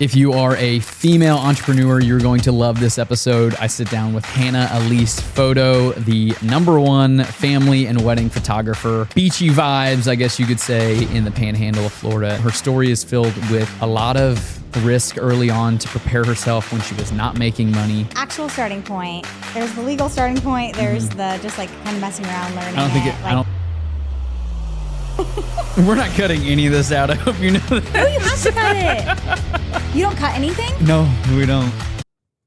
If you are a female entrepreneur, you're going to love this episode. I sit down with Hannah Elise Photo, the #1 family and wedding photographer. Beachy vibes, I guess you could say, in the Panhandle of Florida. Her story is filled with a lot of risk early on to prepare herself when she was not making money. Actual starting point. There's the legal starting point. There's the just like kind of messing around, learning. We're not cutting any of this out. I hope you know that. No, you have to cut it. You don't cut anything? No, we don't.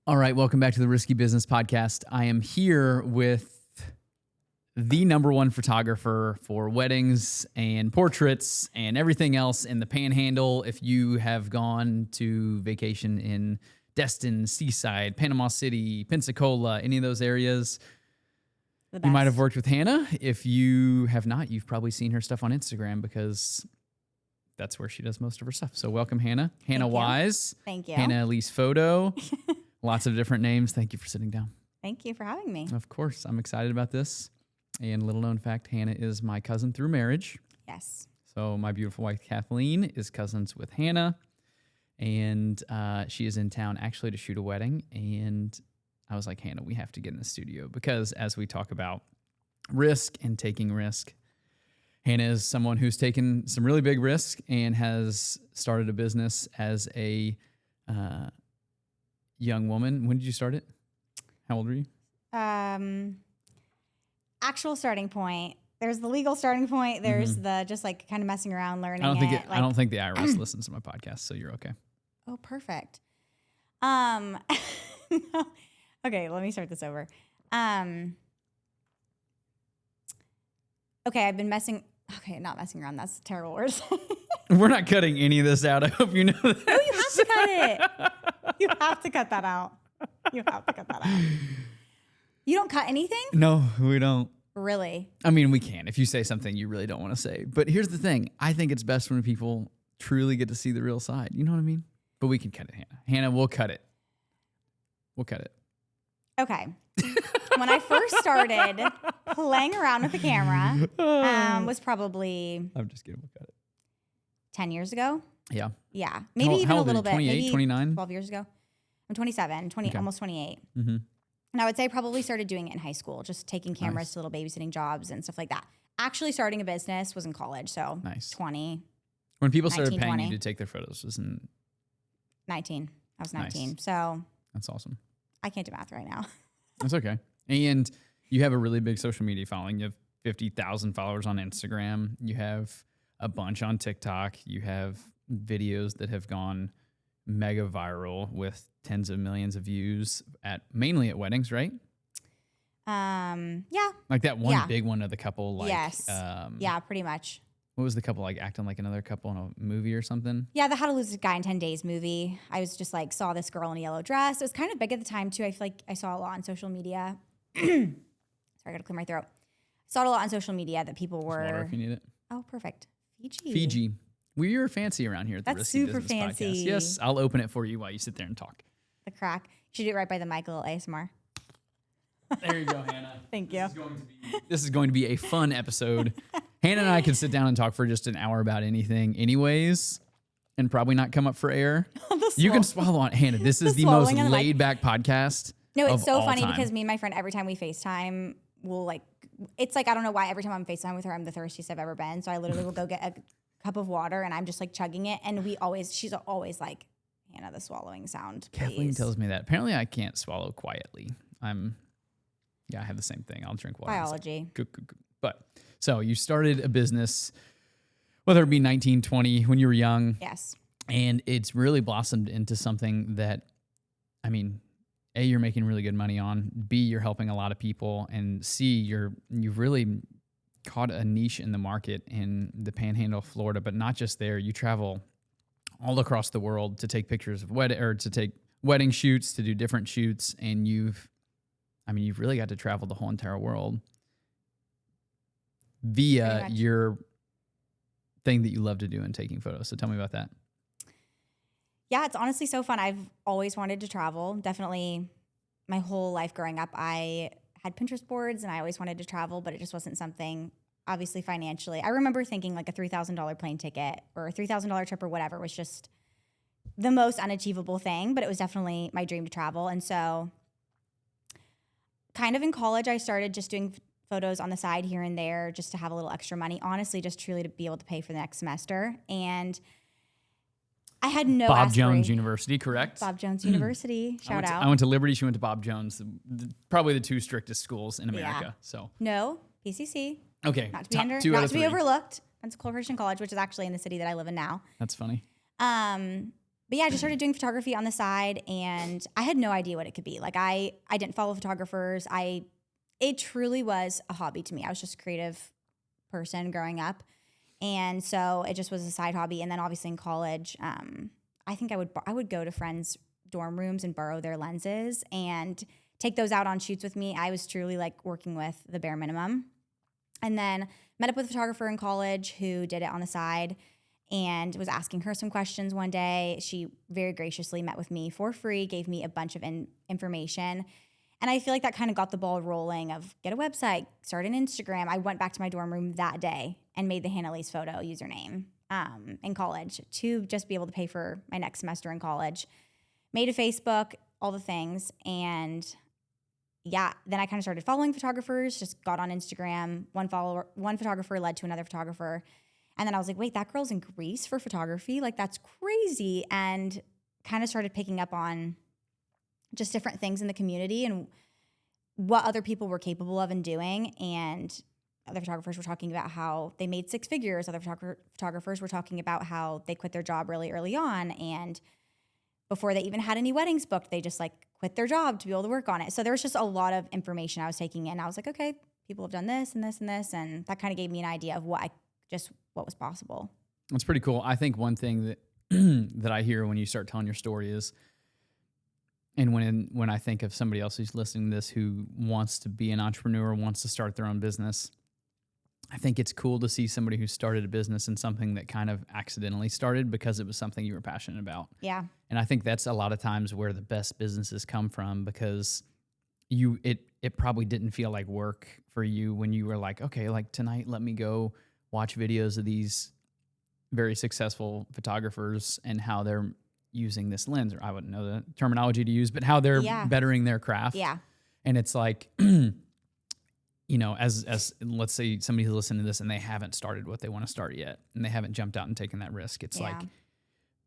All right, welcome back to the Risky Business Podcast. I am here with the #1 photographer for weddings and portraits and everything else in the Panhandle. If you have gone to vacation in Destin, Seaside, Panama City, Pensacola, any of those areas, you might have worked with Hannah. If you have not, you've probably seen her stuff on Instagram because that's where she does most of her stuff. So welcome, Hannah. Hannah Wise. Thank you. Hannah Elise Photo. Lots of different names. Thank you for sitting down. Thank you for having me. Of course. I'm excited about this. And little known fact, Hannah is my cousin through marriage. Yes. So my beautiful wife, Kathleen, is cousins with Hannah. And she is in town actually to shoot a wedding. And I was like, Hannah, we have to get in the studio because as we talk about risk and taking risk, Hannah is someone who's taken some really big risk and has started a business as a young woman. When did you start it? How old were you? Actual starting point. There's the legal starting point. There's the just like kind of messing around, learning. I don't think the IRS listens to my podcast, so you're okay. Oh, perfect. Okay, let me start this over. Okay, I've been not messing around. That's a terrible word. We're not cutting any of this out. I hope you know that. No, you have to cut it. You have to cut that out. You have to cut that out. You don't cut anything? No, we don't. Really? I mean, we can if you say something you really don't want to say. But here's the thing. I think it's best when people truly get to see the real side. You know what I mean? But we can cut it, Hannah. Hannah, we'll cut it. We'll cut it. Okay. When I first started playing around with the camera, was probably... I'm just kidding. We'll cut it. 10 years ago? Yeah. Yeah. Maybe even a little bit. 28, maybe 29? 12 years ago. I'm 27, Okay. almost 28. Mm-hmm. And I would say I probably started doing it in high school, just taking cameras to little babysitting jobs and stuff like that. Actually starting a business was in college, so 20. When people started 19, paying 20. you to take their photos, was in 19. I was 19. Nice. So that's awesome. I can't do math right now. That's okay. And you have a really big social media following. You have 50,000 followers on Instagram. You have a bunch on TikTok. You have videos that have gone mega viral with tens of millions of views mainly at weddings, right? Yeah. Like that one big one of the couple. Like, yes. Yeah, pretty much. What was the couple like acting like another couple in a movie or something? Yeah, the How to Lose a Guy in 10 Days movie. I was just like, saw this girl in a yellow dress. It was kind of big at the time too. I feel like I saw a lot on social media. Sorry, I gotta clear my throat. Saw it a lot on social media that people were. Water if you need it. Oh, perfect. Fiji. We're fancy around here at the That's Risky super Business fancy. Podcast. Yes, I'll open it for you while you sit there and talk. The crack. You should do it right by the mic, a little ASMR. There you go, Hannah. Thank you. This is going to be a fun episode. Hannah and I can sit down and talk for just an hour about anything anyways and probably not come up for air. You can swallow on Hannah. This is the most laid back podcast. No, it's so of funny all time. because me and my friend, every time we FaceTime, we'll like, it's like, I don't know why every time I'm FaceTime with her, I'm the thirstiest I've ever been. So I literally will go get a cup of water and I'm just like chugging it. And she's always like, Hannah, the swallowing sound, please. Kathleen tells me that. Apparently I can't swallow quietly. I have the same thing. I'll drink water. Biology. But so you started a business, whether it be 19, 20, when you were young. Yes. And it's really blossomed into something that, I mean, A, you're making really good money on. B, you're helping a lot of people. And C, you've really caught a niche in the market in the Panhandle of Florida, but not just there. You travel all across the world to take pictures of wedding shoots, to do different shoots, and you've really got to travel the whole entire world via your thing that you love to do and taking photos. So tell me about that. Yeah, it's honestly so fun. I've always wanted to travel. Definitely my whole life growing up, I had Pinterest boards and I always wanted to travel, but it just wasn't something, obviously financially. I remember thinking like a $3,000 plane ticket or a $3,000 trip or whatever was just the most unachievable thing, but it was definitely my dream to travel. And so kind of in college, I started just doing photos on the side here and there just to have a little extra money, honestly, just truly to be able to pay for the next semester. And I had no Bob Jones University, correct? Bob Jones University, shout out. I went to Liberty. She went to Bob Jones, probably the two strictest schools in America. Yeah. So No, PCC. okay, Not to be overlooked. Pensacola Christian College, which is actually in the city that I live in now. That's funny. But yeah, I just started doing photography on the side, and I had no idea what it could be. Like I didn't follow photographers. It truly was a hobby to me. I was just a creative person growing up, and so it just was a side hobby. And then obviously in college, I think I would go to friends' dorm rooms and borrow their lenses and take those out on shoots with me. I was truly like working with the bare minimum. And then met up with a photographer in college who did it on the side and was asking her some questions one day. She very graciously met with me for free, gave me a bunch of information. And I feel like that kind of got the ball rolling of get a website, start an Instagram. I went back to my dorm room that day and made the Hannah Elise Photo username in college to just be able to pay for my next semester in college. Made a Facebook, all the things. And yeah, then I kind of started following photographers, just got on Instagram. One photographer led to another photographer. And then I was like, wait, that girl's in Greece for photography? Like, that's crazy. And kind of started picking up on just different things in the community and what other people were capable of and doing. And other photographers were talking about how they made six figures. Other photographers were talking about how they quit their job really early on. And before they even had any weddings booked, they just like quit their job to be able to work on it. So there was just a lot of information I was taking in. I was like, okay, people have done this and this and this. And that kind of gave me an idea of what was possible. That's pretty cool. I think one thing that that I hear when you start telling your story is, and when I think of somebody else who's listening to this who wants to be an entrepreneur, wants to start their own business, I think it's cool to see somebody who started a business in something that kind of accidentally started because it was something you were passionate about. Yeah. And I think that's a lot of times where the best businesses come from, because it probably didn't feel like work for you when you were like, okay, like tonight, let me go watch videos of these very successful photographers and how they're using this lens, or I wouldn't know the terminology to use, but how they're bettering their craft. Yeah. And it's like, you know, as let's say somebody who's listening to this and they haven't started what they want to start yet, and they haven't jumped out and taken that risk. It's like,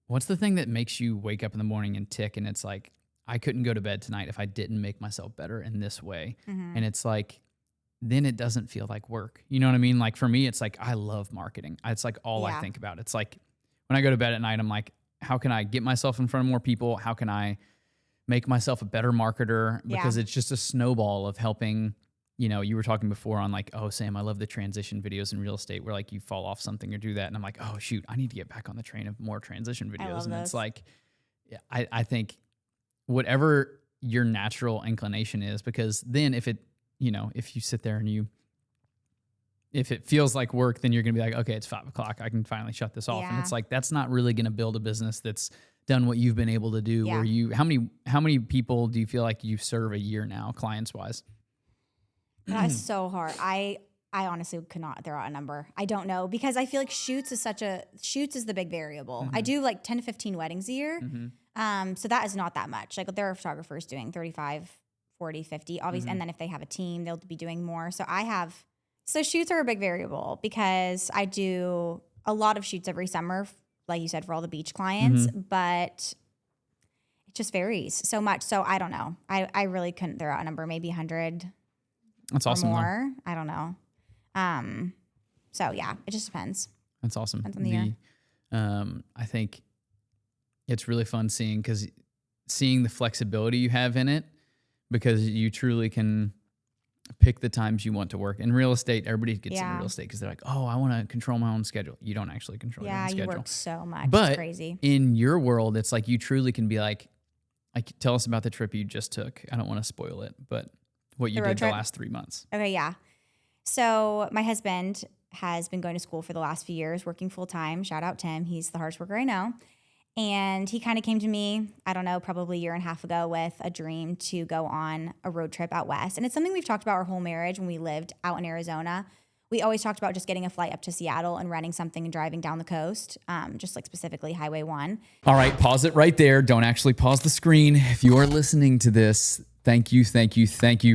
what's the thing that makes you wake up in the morning and tick? And it's like, I couldn't go to bed tonight if I didn't make myself better in this way. Mm-hmm. And it's like, then it doesn't feel like work. You know what I mean? Like for me, it's like, I love marketing. It's like all I think about. It's like when I go to bed at night, I'm like, how can I get myself in front of more people? How can I make myself a better marketer? Because it's just a snowball of helping. You know, you were talking before on like, oh, Sam, I love the transition videos in real estate where like you fall off something or do that. And I'm like, oh, shoot, I need to get back on the train of more transition videos. And it's like, I think whatever your natural inclination is, because then if you sit there and if it feels like work, then you're going to be like, okay, it's 5 o'clock. I can finally shut this off. And it's like, that's not really going to build a business that's done what you've been able to do. Where how many people do you feel like you serve a year now, clients wise? That's so hard. I honestly could not throw out a number. I don't know, because I feel like shoots is the big variable. Mm-hmm. I do like 10 to 15 weddings a year. Mm-hmm. So that is not that much. Like there are photographers doing 35, 40, 50, obviously. Mm-hmm. And then if they have a team, they'll be doing more. So shoots are a big variable because I do a lot of shoots every summer, like you said, for all the beach clients, mm-hmm. but it just varies so much. So I don't know. I really couldn't throw out a number, maybe 100. That's awesome. More. I don't know. So yeah, it just depends. That's awesome. Depends on the year. I think it's really fun seeing the flexibility you have in it, because you truly can pick the times you want to work. In real estate, everybody gets into real estate because they're like, oh, I want to control my own schedule. You don't actually control your own schedule. Yeah, you work so much. But it's crazy. In your world, it's like you truly can be like, tell us about the trip you just took. I don't want to spoil it, but what you did the last 3 months. Okay, yeah. So my husband has been going to school for the last few years, working full time. Shout out Tim. He's the hardest worker I know. And he kind of came to me, I don't know, probably a year and a half ago with a dream to go on a road trip out west. And it's something we've talked about our whole marriage when we lived out in Arizona. we always talked about just getting a flight up to Seattle and renting something and driving down the coast, just like specifically Highway 1. All right, pause it right there. Don't actually pause the screen. If you are listening to this, thank you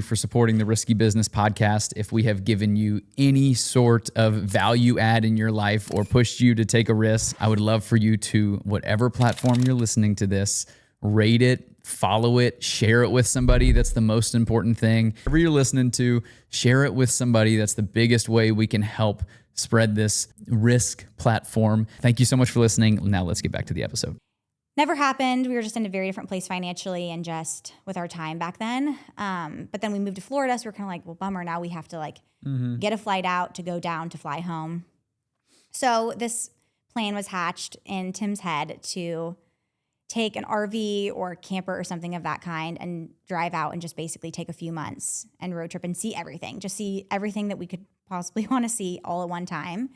for supporting the Risky Business Podcast. If we have given you any sort of value add in your life or pushed you to take a risk, I would love for you to, whatever platform you're listening to this, rate it, follow it, share it with somebody. That's the most important thing. Whatever you're listening to, share it with somebody. That's the biggest way we can help spread this risk platform. Thank you so much for listening. Now let's get back to the episode. Never happened. We were just in a very different place financially and just with our time back then. But then we moved to Florida, so we're kind of like, well, bummer. Now we have to like get a flight out to go down to fly home. So this plan was hatched in Tim's head to take an RV or camper or something of that kind and drive out and just basically take a few months and road trip and see everything. Just see everything that we could possibly want to see all at one time.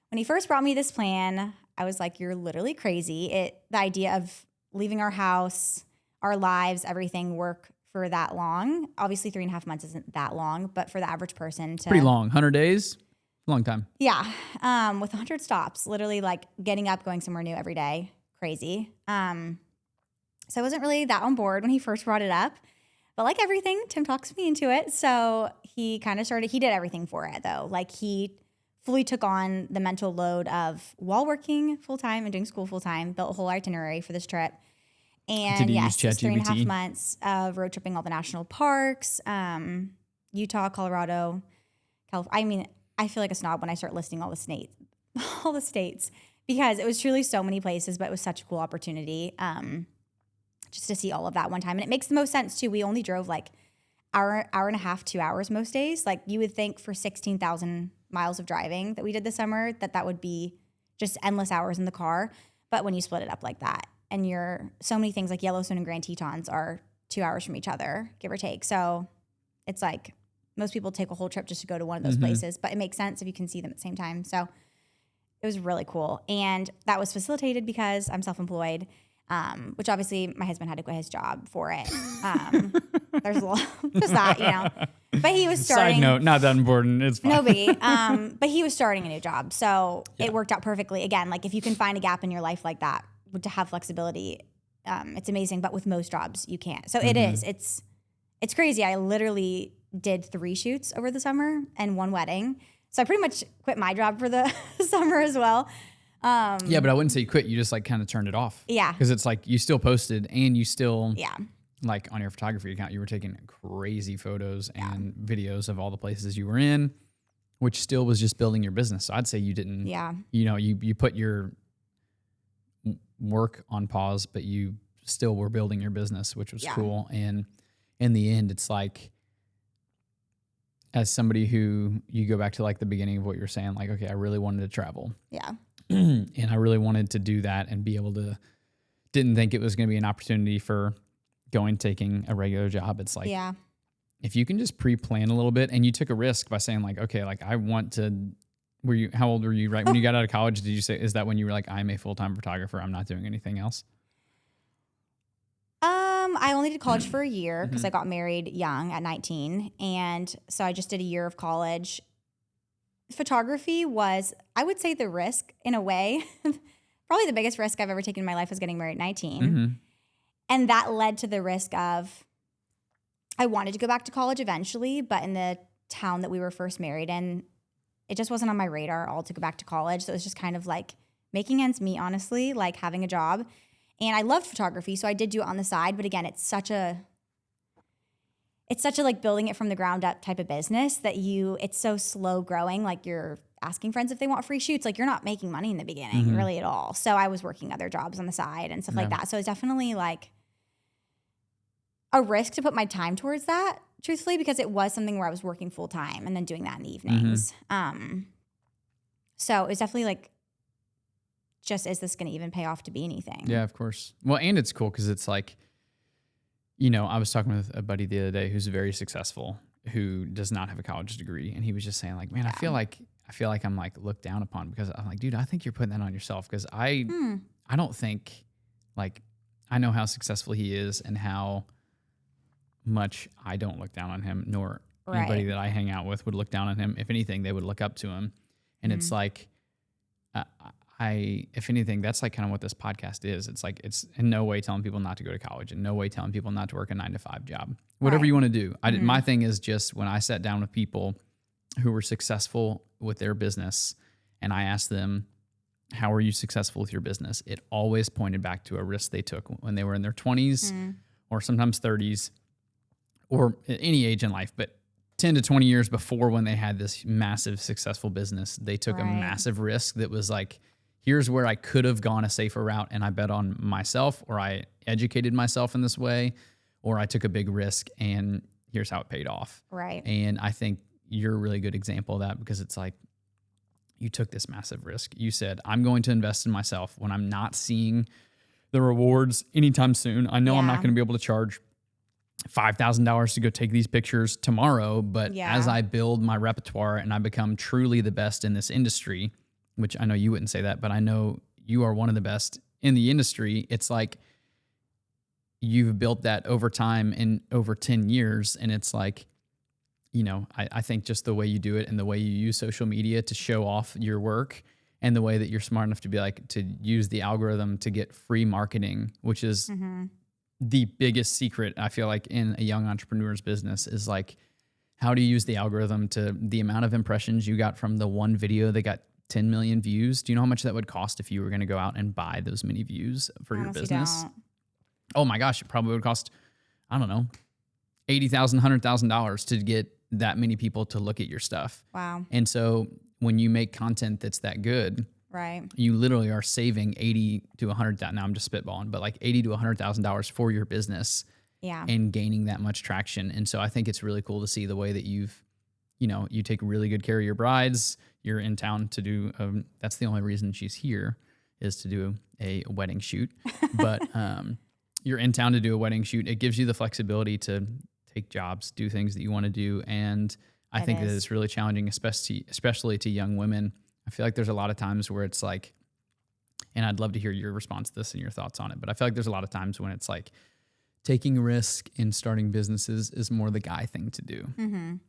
When he first brought me this plan, I was like, you're literally crazy. The idea of leaving our house, our lives, everything work for that long. Obviously 3.5 months isn't that long, but for the average person to... Pretty long. 100 days? Long time. Yeah. With 100 stops, literally like getting up, going somewhere new every day. Crazy. So I wasn't really that on board when he first brought it up, but like everything, Tim talks me into it. So he kind of he did everything for it though. Like he fully took on the mental load of while working full time and doing school full time, built a whole itinerary for this trip. And yes, it's 3.5 months of road tripping all the national parks, Utah, Colorado, California. I mean, I feel like a snob when I start listing all the states, because it was truly so many places, but it was such a cool opportunity just to see all of that one time. And it makes the most sense too. We only drove like hour and a half, 2 hours most days. Like you would think for 16,000 miles of driving that we did this summer, that would be just endless hours in the car. But when you split it up like that, and so many things like Yellowstone and Grand Tetons are 2 hours from each other, give or take. So it's like most people take a whole trip just to go to one of those places, but it makes sense if you can see them at the same time. So it was really cool. And that was facilitated because I'm self-employed, which obviously my husband had to quit his job for it. There's a lot, just that, you know. But he was starting. Side note, not that important. It's fine. No biggie. But he was starting a new job. So it worked out perfectly. Again, like if you can find a gap in your life like that, to have flexibility, it's amazing. But with most jobs, you can't. So it is. It's crazy. I literally did 3 shoots over the summer and 1 wedding. So I pretty much quit my job for the summer as well. Yeah, but I wouldn't say you quit. You just like kind of turned it off. Yeah. Because it's like you still posted and you still, yeah, like on your photography account, you were taking crazy photos and videos of all the places you were in, which still was just building your business. So I'd say you didn't, you know, you put your work on pause, but you still were building your business, which was cool. And in the end, it's like, as somebody who you go back to like the beginning of what you're saying, like, okay, I really wanted to travel. Yeah. And I really wanted to do that and be able to, didn't think it was going to be an opportunity for taking a regular job. It's like, if you can just pre-plan a little bit, and you took a risk by saying like, okay, like I want to, how old were you right when you got out of college? Did you say, is that when you were like, I'm a full-time photographer, I'm not doing anything else? I only did college for a year because I got married young at 19. And so I just did a year of college. Photography was, I would say, the risk in a way. Probably the biggest risk I've ever taken in my life was getting married at 19. And that led to the risk of, I wanted to go back to college eventually, but in the town that we were first married in, it just wasn't on my radar at all to go back to college. So it was just kind of like making ends meet, honestly, like having a job. And I loved photography, so I did do it on the side. But again, it's such a like building it from the ground up type of business that it's so slow growing. Like you're asking friends if they want free shoots. Like you're not making money in the beginning really at all. So I was working other jobs on the side and stuff like that. So it's definitely like a risk to put my time towards that, truthfully, because it was something where I was working full time and then doing that in the evenings. So it's definitely like, just, is this going to even pay off to be anything? Yeah, of course. Well, and it's cool because it's like, you know, I was talking with a buddy the other day who's very successful, who does not have a college degree. And he was just saying like, man, I feel like I'm like looked down upon, because I'm like, dude, I think you're putting that on yourself. Because I don't think, like, I know how successful he is and how much I don't look down on him, nor Anybody that I hang out with would look down on him. If anything, they would look up to him. And it's like, if anything, that's like kind of what this podcast is. It's like, it's in no way telling people not to go to college, in no way telling people not to work a 9-to-5 job, whatever you want to do. My thing is just when I sat down with people who were successful with their business and I asked them, how are you successful with your business? It always pointed back to a risk they took when they were in their 20s or sometimes 30s or any age in life, but 10 to 20 years before when they had this massive successful business, they took a massive risk that was like, here's where I could have gone a safer route and I bet on myself, or I educated myself in this way, or I took a big risk and here's how it paid off. Right. And I think you're a really good example of that because it's like you took this massive risk. You said, I'm going to invest in myself when I'm not seeing the rewards anytime soon. I know I'm not going to be able to charge $5,000 to go take these pictures tomorrow, but as I build my repertoire and I become truly the best in this industry, which I know you wouldn't say that, but I know you are one of the best in the industry. It's like you've built that over time in over 10 years. And it's like, you know, I think just the way you do it and the way you use social media to show off your work and the way that you're smart enough to be like, to use the algorithm to get free marketing, which is the biggest secret, I feel like, in a young entrepreneur's business is like, how do you use the algorithm to the amount of impressions you got from the one video that got 10 million views? Do you know how much that would cost if you were going to go out and buy those many views for your business? Don't. Oh my gosh, it probably would cost, I don't know, $80,000, $100,000 to get that many people to look at your stuff. Wow. And so when you make content that's that good, you literally are saving 80 to 100,000. Now I'm just spitballing, but like 80 to $100,000 for your business and gaining that much traction. And so I think it's really cool to see the way that you've, you know, you take really good care of your brides. You're in town to do, that's the only reason she's here is to do a wedding shoot, but you're in town to do a wedding shoot. It gives you the flexibility to take jobs, do things that you want to do. And I think that it's really challenging, especially to young women. I feel like there's a lot of times where it's like, and I'd love to hear your response to this and your thoughts on it, but I feel like there's a lot of times when it's like taking risk in starting businesses is more the guy thing to do.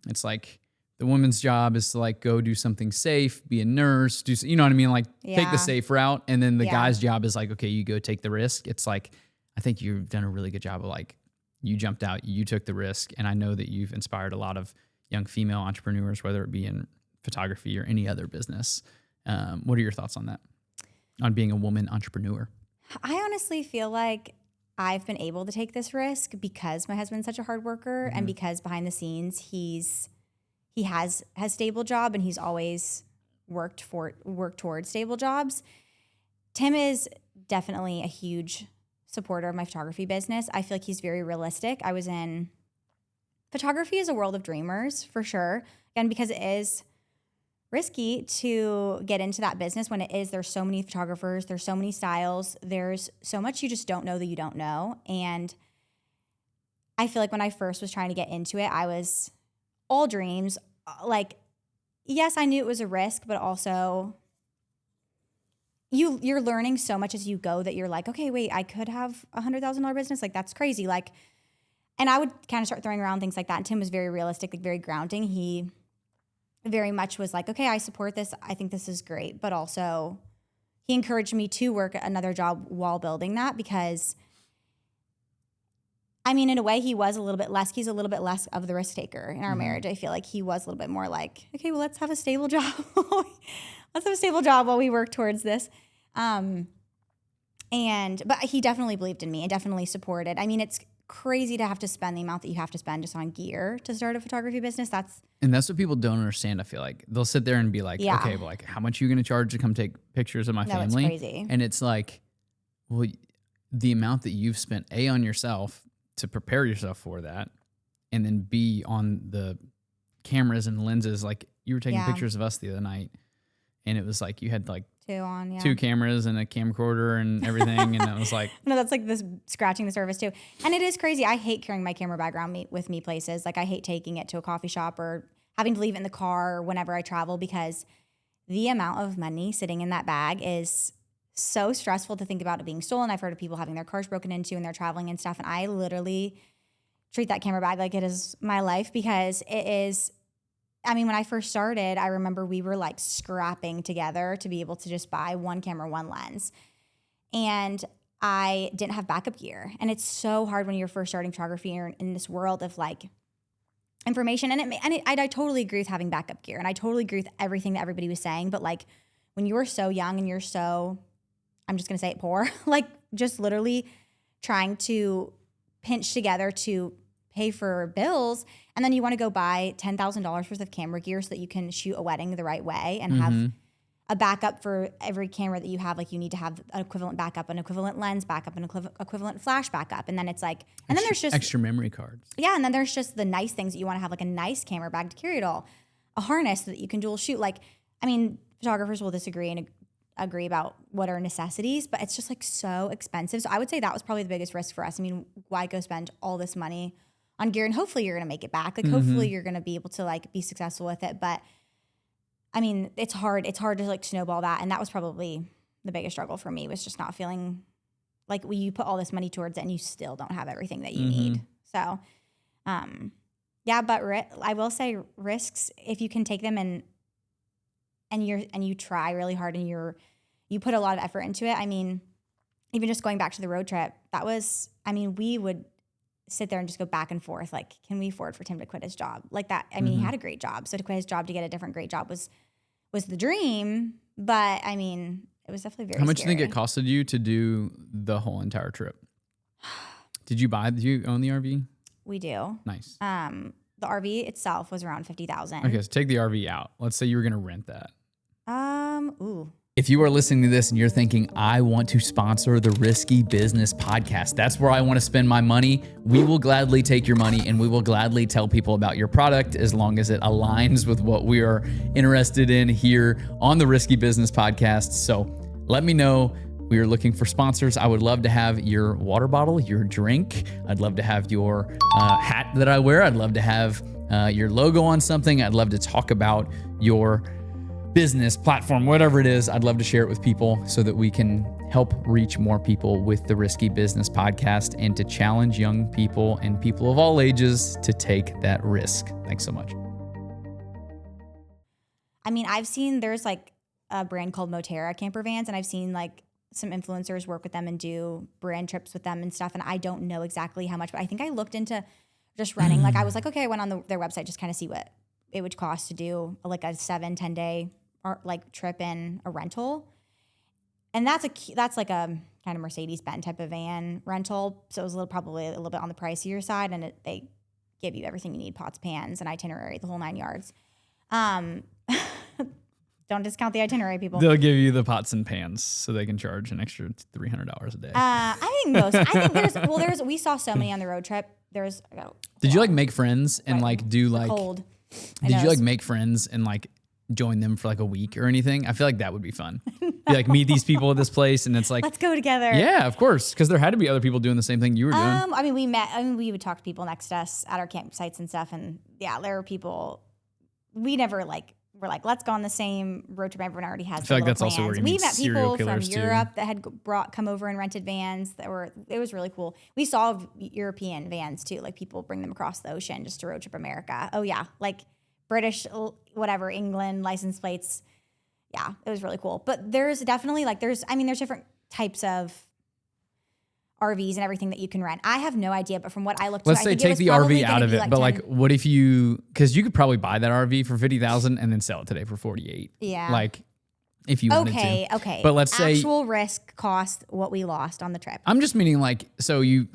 It's like the woman's job is to like go do something safe, be a nurse, you know what I mean? Like take the safe route. And then the guy's job is like, okay, you go take the risk. It's like, I think you've done a really good job of like, you jumped out, you took the risk. And I know that you've inspired a lot of young female entrepreneurs, whether it be in photography or any other business. What are your thoughts on that? On being a woman entrepreneur? I honestly feel like I've been able to take this risk because my husband's such a hard worker and because behind the scenes he has stable job and he's always worked towards stable jobs. Tim is definitely a huge supporter of my photography business. I feel like he's very realistic. Photography is a world of dreamers for sure. Again, because it is risky to get into that business when there's so many photographers, there's so many styles, there's so much you just don't know that you don't know. And I feel like when I first was trying to get into it, I was all dreams. Like, yes, I knew it was a risk, but also you're learning so much as you go that you're like, okay, wait, I could have $100,000 business. Like, that's crazy. Like, and I would kind of start throwing around things like that. And Tim was very realistic, like very grounding. He very much was like, okay, I support this. I think this is great. But also he encouraged me to work another job while building that because, I mean, in a way he's a little bit less of the risk taker in our marriage. I feel like he was a little bit more like, okay, well, let's have a stable job. Let's have a stable job while we work towards this. But he definitely believed in me and definitely supported. I mean, it's crazy to have to spend the amount that you have to spend just on gear to start a photography business. That's what people don't understand. I feel like they'll sit there and be like, okay, well, like, how much are you going to charge to come take pictures of my family? It's crazy. And it's like, well, the amount that you've spent on yourself to prepare yourself for that, and then B, on the cameras and lenses. Like, you were taking pictures of us the other night, and it was like you had like two cameras and a camcorder and everything, and it was like no, that's like this scratching the surface too. And it is crazy. I hate carrying my camera bag around with me places. Like, I hate taking it to a coffee shop or having to leave it in the car whenever I travel because the amount of money sitting in that bag is so stressful to think about it being stolen. I've heard of people having their cars broken into and they're traveling and stuff. And I literally treat that camera bag like it is my life, because it is, I mean, when I first started, I remember we were like scrapping together to be able to just buy one camera, one lens. And I didn't have backup gear. And it's so hard when you're first starting photography and you're in this world of like information. I totally agree with having backup gear. And I totally agree with everything that everybody was saying. But like when you were so young and you're so, I'm just going to say it, poor, like just literally trying to pinch together to pay for bills. And then you want to go buy $10,000 worth of camera gear so that you can shoot a wedding the right way and have a backup for every camera that you have. Like you need to have an equivalent backup, an equivalent lens backup, an equivalent flash backup. And then it's like, and then there's just extra memory cards. Yeah. And then there's just the nice things that you want to have, like a nice camera bag to carry it all, a harness so that you can dual shoot. Like, I mean, photographers will disagree and agree about what are necessities, but it's just like so expensive. So I would say that was probably the biggest risk for us. I mean, why go spend all this money on gear? And hopefully you're going to make it back. Like hopefully you're going to be able to like be successful with it. But I mean, it's hard. It's hard to like snowball that. And that was probably the biggest struggle for me, was just not feeling like you put all this money towards it and you still don't have everything that you need. So, yeah, but I will say risks, if you can take them and you try really hard and you put a lot of effort into it. I mean, even just going back to the road trip, that was, I mean, we would sit there and just go back and forth. Like, can we afford for Tim to quit his job? Like that. I mean, he had a great job. So to quit his job to get a different great job was the dream. But I mean, it was definitely very How much scary. do you think it costed you to do the whole entire trip? Do you own the RV? We do. Nice. The RV itself was around $50,000. Okay, so take the RV out. Let's say you were going to rent that. Ooh. If you are listening to this and you're thinking, I want to sponsor the Risky Business Podcast, that's where I want to spend my money, we will gladly take your money and we will gladly tell people about your product as long as it aligns with what we are interested in here on the Risky Business Podcast. So let me know. We are looking for sponsors. I would love to have your water bottle, your drink. I'd love to have your hat that I wear. I'd love to have your logo on something. I'd love to talk about your business platform, whatever it is. I'd love to share it with people so that we can help reach more people with the Risky Business Podcast and to challenge young people and people of all ages to take that risk. Thanks so much. I mean, I've seen there's like a brand called Moterra camper vans, and I've seen like some influencers work with them and do brand trips with them and stuff. And I don't know exactly how much, but I think I looked into just renting. Like I was like, okay, I went on their website, just kind of see what it would cost to do like a 7-10 day like trip in a rental. And that's like a kind of Mercedes-Benz type of van rental. So it was probably a little bit on the pricier side, and they give you everything you need, pots, pans, an itinerary, the whole 9 yards. Don't discount the itinerary, people. They'll give you the pots and pans so they can charge an extra $300 a day. We saw so many on the road trip. Did you like make friends and like do like, cold? Did you like make friends and like join them for like a week or anything? I feel like that would be fun. You like meet these people at this place and it's like, let's go together. Yeah, of course. Because there had to be other people doing the same thing you were doing. I mean, we would talk to people next to us at our campsites and stuff. And yeah, there were people we never like, we're like, let's go on the same road trip. Everyone already has. I feel like that's also where you meet serial killers from Europe that had come over and rented vans it was really cool. We saw European vans too. Like people bring them across the ocean just to road trip America. Oh yeah. Like British, whatever, England license plates. Yeah, it was really cool. But there's definitely there's different types of RVs and everything that you can rent. I have no idea, but from what I looked, let's say take the RV out of it. But like, what if because you could probably buy that RV for $50,000 and then sell it today for $48,000. Yeah. Like if you wanted to. Okay. But let's say actual risk cost what we lost on the trip. I'm just meaning so you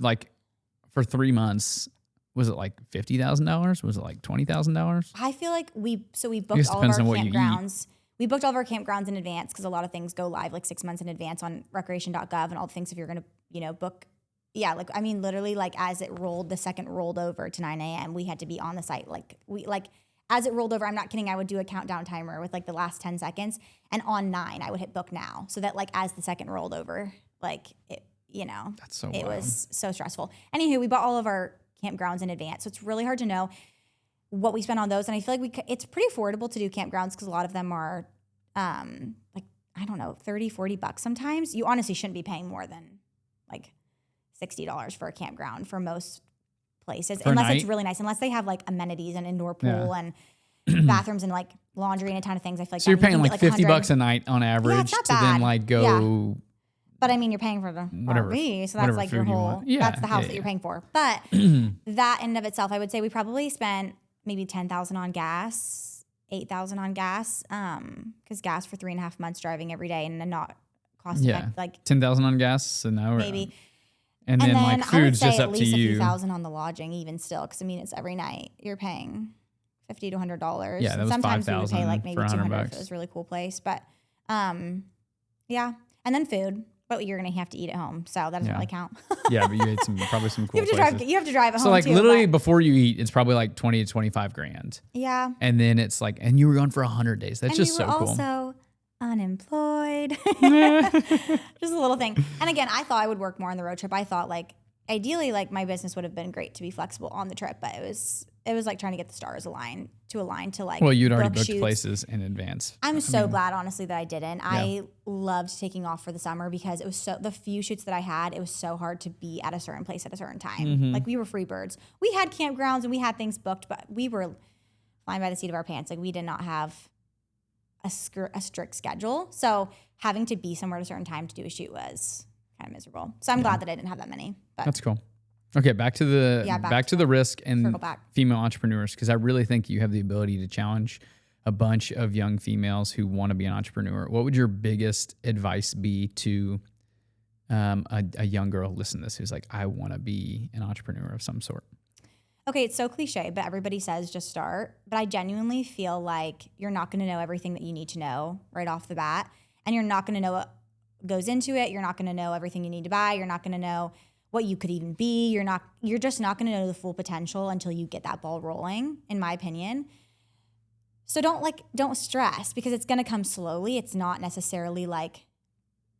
for 3 months, was it like $50,000? Was it like $20,000? I feel like we booked all of our campgrounds. We booked all of our campgrounds in advance because a lot of things go live like 6 months in advance on recreation.gov and all the things if you're going to, book. Yeah. Literally as it rolled, the second rolled over to 9 a.m., we had to be on the site. As it rolled over, I'm not kidding. I would do a countdown timer with the last 10 seconds and on 9, I would hit book now. So that as the second rolled over, it, that's so it wild. was so stressful. Anywho, we bought all of our campgrounds in advance. So it's really hard to know what we spent on those. And I feel like it's pretty affordable to do campgrounds because a lot of them are I don't know, $30, $40 sometimes. You honestly shouldn't be paying more than $60 for a campground for most places For a unless it's night? really nice, unless they have like amenities and indoor pool Yeah. and bathrooms and like laundry and a ton of things. I feel like So you're that you paying can like get, $50 100. a night on average not to then bad. like go But I mean, you're paying for the whatever RV, so whatever that's like your food you whole. want. Yeah, That's the house yeah, that yeah. you're paying for. But that in and of itself, I would say we probably spent maybe $10,000 on gas, $8,000 on gas, because gas for 3.5 months driving every day and not cost effective, like 10,000 on gas an hour. maybe. And then like I would food's say just at up to least a few you. thousand on the lodging, even still, because I mean it's every night you're paying $50 to $100. Yeah, that was sometimes we would pay $5,000 like maybe for $100 $200 if it was a really cool place. But yeah, and then food, but you're gonna have to eat at home, so that doesn't really count. Yeah, but you ate probably some cool You have to places. drive. You have to drive at So home like too. literally but- before you eat, it's probably like 20 to 25 grand. yeah. And then it's like, and you were gone for 100 days. That's And just we were so cool. also unemployed. Just a little thing. And again, I thought I would work more on the road trip. I thought like ideally like my business would have been great to be flexible on the trip, but it was like trying to get the stars align to like Well, you'd already book booked shoots. places in advance. I'm so glad, honestly, that I didn't. I loved taking off for the summer because it was the few shoots that I had, it was so hard to be at a certain place at a certain time. Mm-hmm. Like we were free birds. We had campgrounds and we had things booked, but we were flying by the seat of our pants. Like we did not have a strict schedule. So having to be somewhere at a certain time to do a shoot was kind of miserable. So I'm glad that I didn't have that many. But That's cool. Okay, back to the back to the risk and circle back. female entrepreneurs, because I really think you have the ability to challenge a bunch of young females who want to be an entrepreneur. What would your biggest advice be to a young girl listen to this who's like, I want to be an entrepreneur of some sort? Okay, it's so cliche, but everybody says just start. But I genuinely feel like you're not going to know everything that you need to know right off the bat. And you're not going to know what goes into it. You're not going to know everything you need to buy. You're not going to know what you could even be. You're just not going to know the full potential until you get that ball rolling, in my opinion. So don't stress because it's going to come slowly. It's not necessarily like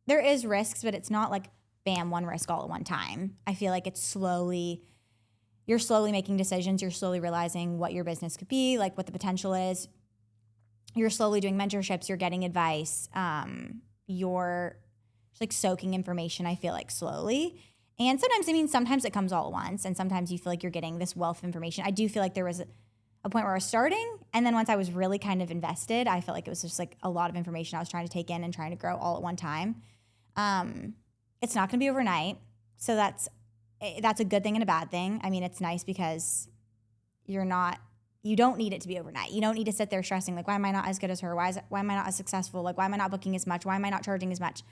there is risks, but it's not like bam, one risk all at one time. I feel like you're slowly making decisions. You're slowly realizing what your business could be, like what the potential is. You're slowly doing mentorships. You're getting advice. You're just like soaking information, I feel like slowly. And sometimes it comes all at once. And sometimes you feel like you're getting this wealth of information. I do feel like there was a point where I was starting. And then once I was really kind of invested, I felt like it was just like a lot of information I was trying to take in and trying to grow all at one time. It's not going to be overnight. So that's a good thing and a bad thing. I mean, it's nice because you don't need it to be overnight. You don't need to sit there stressing, like, why am I not as good as her? Why am I not as successful? Like, why am I not booking as much? Why am I not charging as much?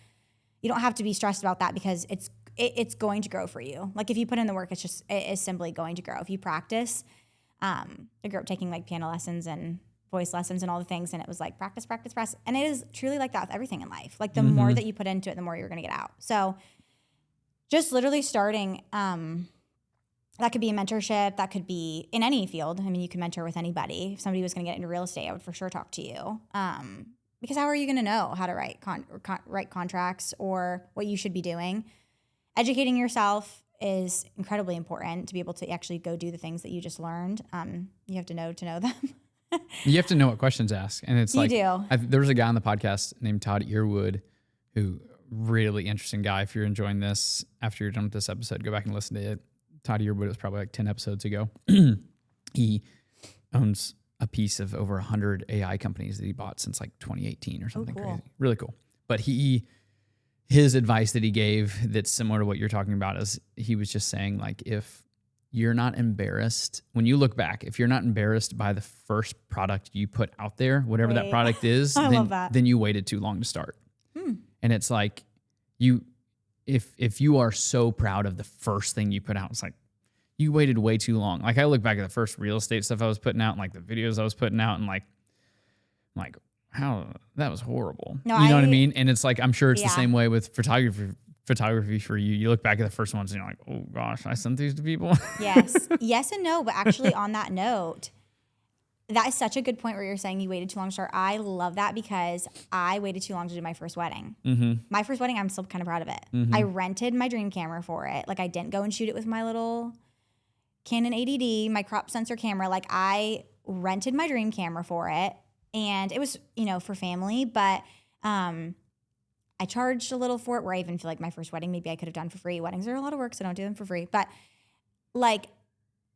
You don't have to be stressed about that because it's going to grow for you. Like if you put in the work, it is simply going to grow. If you practice, I grew up taking like piano lessons and voice lessons and all the things. And it was like practice. And it is truly like that with everything in life. Like the more that you put into it, the more you're going to get out. So just literally starting, that could be a mentorship. That could be in any field. I mean, you can mentor with anybody. If somebody was going to get into real estate, I would for sure talk to you. Because how are you going to know how to write write contracts or what you should be doing? Educating yourself is incredibly important to be able to actually go do the things that you just learned. You have to know them. You have to know what questions to ask. And it's like, do. there was a guy on the podcast named Todd Earwood who really interesting guy. If you're enjoying this, after you're done with this episode, go back and listen to it. Todd Earwood was probably like 10 episodes ago. He owns a piece of over 100 AI companies that he bought since like 2018 or something crazy. Really cool. But his advice that he gave that's similar to what you're talking about is he was just saying like, if you're not embarrassed, when you look back, if you're not embarrassed by the first product you put out there, whatever that product is, then you waited too long to start. And it's like if you are so proud of the first thing you put out, it's like you waited way too long. Like I look back at the first real estate stuff I was putting out and like the videos I was putting out and like how that was horrible. No, you know what I mean? And it's like, I'm sure it's the Yeah. same way with photography for you. You look back at the first ones and you're like, oh gosh, I sent these to people. Yes and no. But actually on that note, that is such a good point where you're saying you waited too long to start. I love that because I waited too long to do my first wedding. My first wedding, I'm still kind of proud of it. I rented my dream camera for it. Like I didn't go and shoot it with my little Canon 80D, my crop sensor camera. Like I rented my dream camera for it. And it was, for family, but I charged a little for it where I even feel like my first wedding, maybe I could have done for free. Weddings are a lot of work, so don't do them for free. But like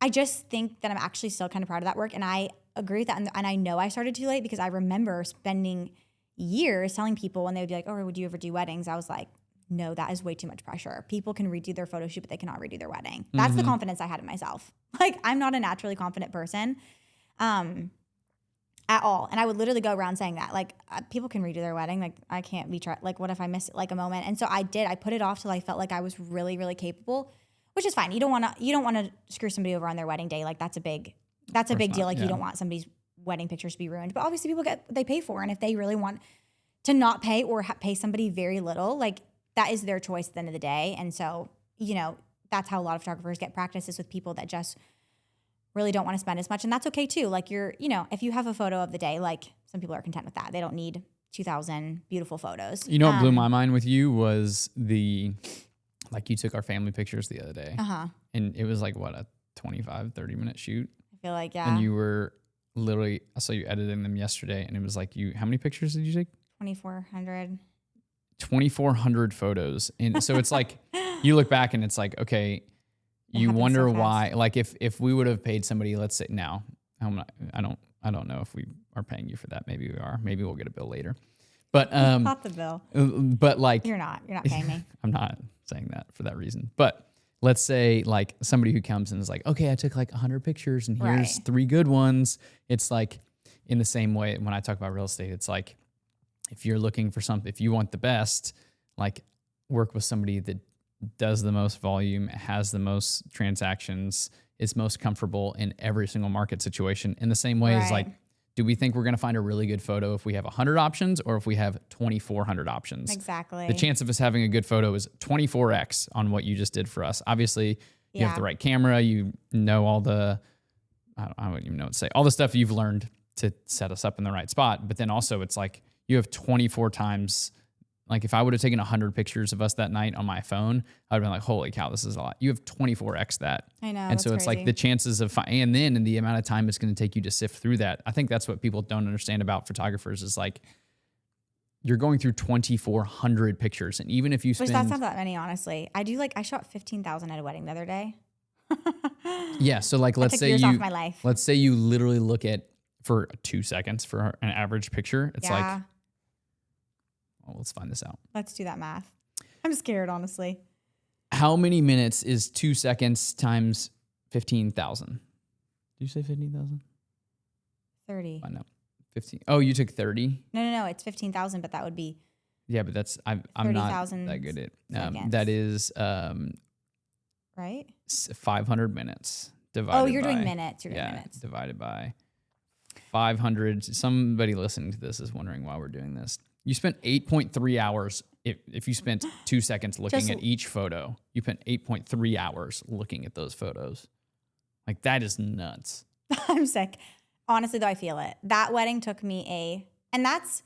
I just think that I'm actually still kind of proud of that work. And I agree with that. And I know I started too late because I remember spending years telling people when they would be like, oh, would you ever do weddings? I was like, no, that is way too much pressure. People can redo their photo shoot, but they cannot redo their wedding. That's the confidence I had in myself. Like, I'm not a naturally confident person at all. And I would literally go around saying that. Like, people can redo their wedding. Like, I can't be, like, what if I miss like a moment? And so I did. I put it off till I felt like I was really, really capable, which is fine. You don't want to screw somebody over on their wedding day. Like, that's a big deal. Like, you don't want somebody's wedding pictures to be ruined. But obviously people they pay for. And if they really want to not pay or pay somebody very little, like, that is their choice at the end of the day. And so, you know, that's how a lot of photographers get practices with people that just really don't want to spend as much. And that's okay too. Like, if you have a photo of the day, like, some people are content with that. They don't need 2,000 beautiful photos. You know what blew my mind with you was you took our family pictures the other day. And it was like, what, a 25, 30-minute shoot? I feel like, yeah. And you were literally, I saw you editing them yesterday, and it was like, how many pictures did you take? 2,400. 2,400 photos. And so it's like, you look back and it's like, okay, you wonder why, like, if we would have paid somebody, let's say now, I don't know if we are paying you for that. Maybe we are. Maybe we'll get a bill later. But not the bill. But like, you're not paying me. I'm not saying that for that reason. But let's say like somebody who comes and is like, okay, I took like 100 pictures and here's 3 good ones. It's like, in the same way when I talk about real estate, it's like, if you're looking for something, if you want the best, like, work with somebody that does the most volume, has the most transactions, is most comfortable in every single market situation. In the same way as, like, do we think we're going to find a really good photo if we have 100 options or if we have 2,400 options? Exactly. The chance of us having a good photo is 24x on what you just did for us. Obviously, you have the right camera. You know all the, I don't even know what to say, all the stuff you've learned to set us up in the right spot. But then also it's like, you have 24 times, like, if I would have taken 100 pictures of us that night on my phone, I'd have been like, holy cow, this is a lot. You have 24x that. I know. And so it's like the chances of, and then in the amount of time it's going to take you to sift through that. I think that's what people don't understand about photographers is, like, you're going through 2,400 pictures. And even if you spend. Which that's not that many, honestly. I shot 15,000 at a wedding the other day. Yeah. So like, let's say years off my life. Let's say you literally look at, for 2 seconds for an average picture. It's like, well, let's find this out. Let's do that math. I'm scared, honestly. How many minutes is 2 seconds times 15,000? Did you say 15,000? 30. I know. 15. Oh, you took 30? No. It's 15,000, but that would be. Yeah, but that's, I'm not that good at that is right? 500 minutes divided by. Oh, you're by, doing minutes. You're doing minutes. Divided by 500. Somebody listening to this is wondering why we're doing this. You spent 8.3 hours. If you spent 2 seconds looking at each photo, you spent 8.3 hours looking at those photos. Like, that is nuts. I'm sick. Honestly, though, I feel it. That wedding took me and that's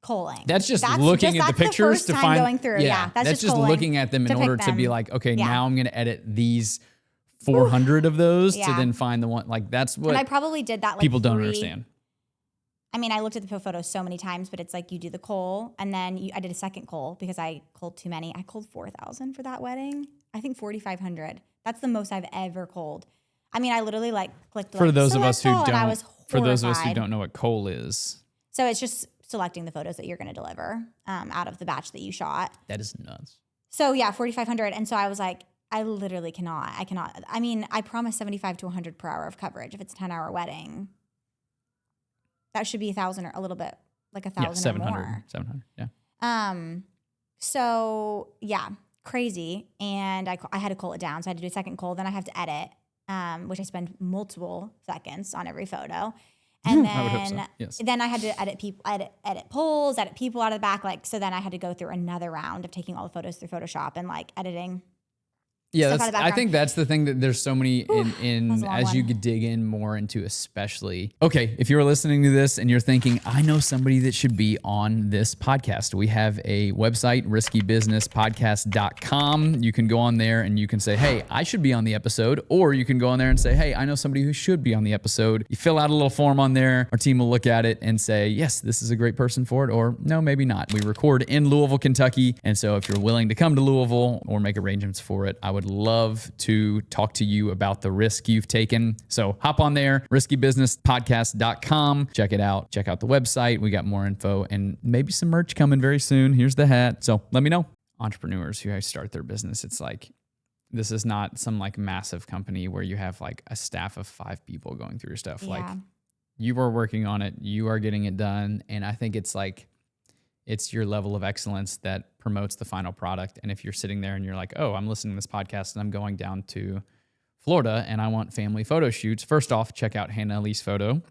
culling. That's just looking at the pictures to find. Going through. Yeah, that's just looking at them in order to be like, okay, now I'm going to edit these 400 of those to then find the one. Like, that's what. And I probably did that. Like, people don't understand. I mean, I looked at the photos so many times, but it's like you do the cull, and then I did a second cull because I culled too many. I culled 4,000 for that wedding. I think 4,500. That's the most I've ever culled. I mean, I literally clicked. For those of us who don't, know what cull is. So it's just selecting the photos that you're going to deliver out of the batch that you shot. That is nuts. So yeah, 4,500, and so I was like, I literally cannot. I mean, I promise 75 to 100 per hour of coverage if it's a 10-hour wedding. That should be 1,000 or a little bit, like 1,000 700, or more. 700, yeah. So yeah, crazy. And I had to cull it down. So I had to do a second cull. Then I have to edit, which I spend multiple seconds on every photo. And then, I would hope so. Yes. Then I had to edit polls, edit people out of the back. So then I had to go through another round of taking all the photos through Photoshop and editing. Yeah, I think that's the thing that there's so many in as you dig in more into, especially. Okay, if you're listening to this and you're thinking, I know somebody that should be on this podcast, we have a website, riskybusinesspodcast.com. You can go on there and you can say, hey, I should be on the episode. Or you can go on there and say, hey, I know somebody who should be on the episode. You fill out a little form on there. Our team will look at it and say, yes, this is a great person for it. Or no, maybe not. We record in Louisville, Kentucky. And so if you're willing to come to Louisville or make arrangements for it, I would would love to talk to you about the risk you've taken. So hop on there, riskybusinesspodcast.com. Check it out. Check out the website. We got more info and maybe some merch coming very soon. Here's the hat. So let me know. Entrepreneurs who start their business, it's like, this is not some like massive company where you have like a staff of 5 people going through your stuff. Yeah. Like you are working on it. You are getting it done. And I think it's like, it's your level of excellence that promotes the final product. And if you're sitting there and you're like, oh, I'm listening to this podcast and I'm going down to Florida and I want family photo shoots. First off, check out Hannah Elise Photo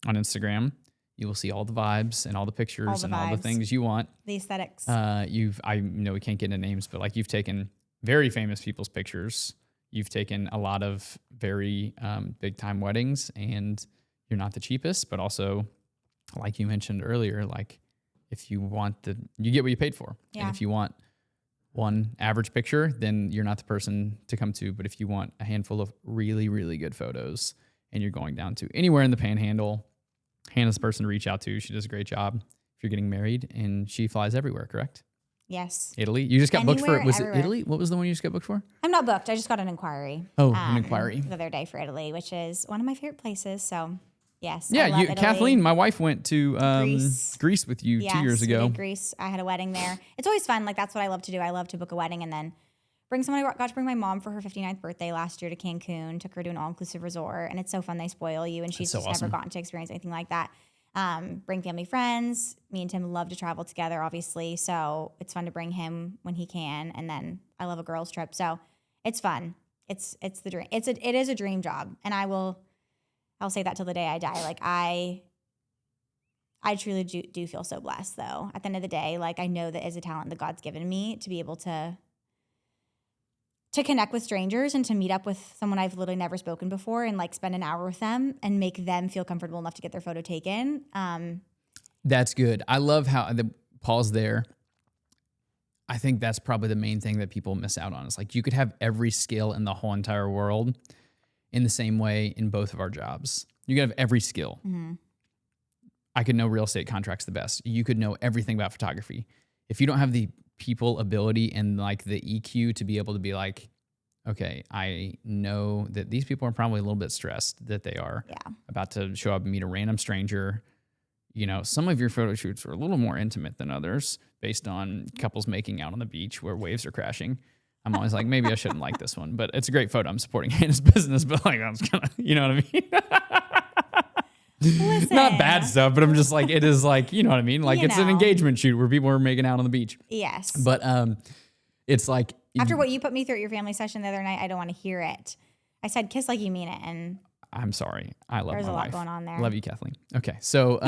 on Instagram. You will see all the vibes and all the pictures and all the things you want. The aesthetics. I know we can't get into names, but like you've taken very famous people's pictures. You've taken a lot of very big time weddings, and you're not the cheapest, but also like you mentioned earlier, like if you want you get what you paid for. Yeah. And if you want one average picture, then you're not the person to come to. But if you want a handful of really, really good photos and you're going down to anywhere in the Panhandle, Hannah's the person to reach out to. She does a great job. If you're getting married, and she flies everywhere, correct? Yes. Italy? You just got booked for, was everywhere. it Italy? What was the one you just got booked for? I'm not booked. I just got an inquiry. Oh, an inquiry. The other day for Italy, which is one of my favorite places. So, yes. Yeah, I love Italy. Kathleen, my wife, went to Greece with you 2 years ago. We did Greece. I had a wedding there. It's always fun. Like, that's what I love to do. I love to book a wedding and then bring someone. I got to bring my mom for her 59th birthday last year to Cancun. Took her to an all-inclusive resort. And it's so fun. They spoil you. And she's just never gotten to experience anything like that. Bring family friends. Me and Tim love to travel together, obviously. So it's fun to bring him when he can. And then I love a girls trip. So it's fun. It's the dream. It is a dream job. And I'll say that till the day I die. Like I truly do feel so blessed though. At the end of the day, like I know that is a talent that God's given me to be able to connect with strangers and to meet up with someone I've literally never spoken before and like spend an hour with them and make them feel comfortable enough to get their photo taken. That's good. I love how the pause there. I think that's probably the main thing that people miss out on. It's like you could have every skill in the whole entire world in the same way in both of our jobs. You could have every skill. Mm-hmm. I could know real estate contracts the best. You could know everything about photography. If you don't have the people ability and like the EQ to be able to be like, okay, I know that these people are probably a little bit stressed that they are about to show up and meet a random stranger. You know, some of your photo shoots are a little more intimate than others based on couples making out on the beach where waves are crashing. I'm always like, maybe I shouldn't like this one, but it's a great photo. I'm supporting Hannah's business, but like, I'm just gonna, you know what I mean? Listen. Not bad stuff, but I'm just like, it is like, you know what I mean? Like it's an engagement shoot where people are making out on the beach. Yes. But it's like. After what you put me through at your family session the other night, I don't want to hear it. I said, kiss like you mean it. And I'm sorry. I love my wife. There's a lot going on there. Love you, Kathleen. Okay. So,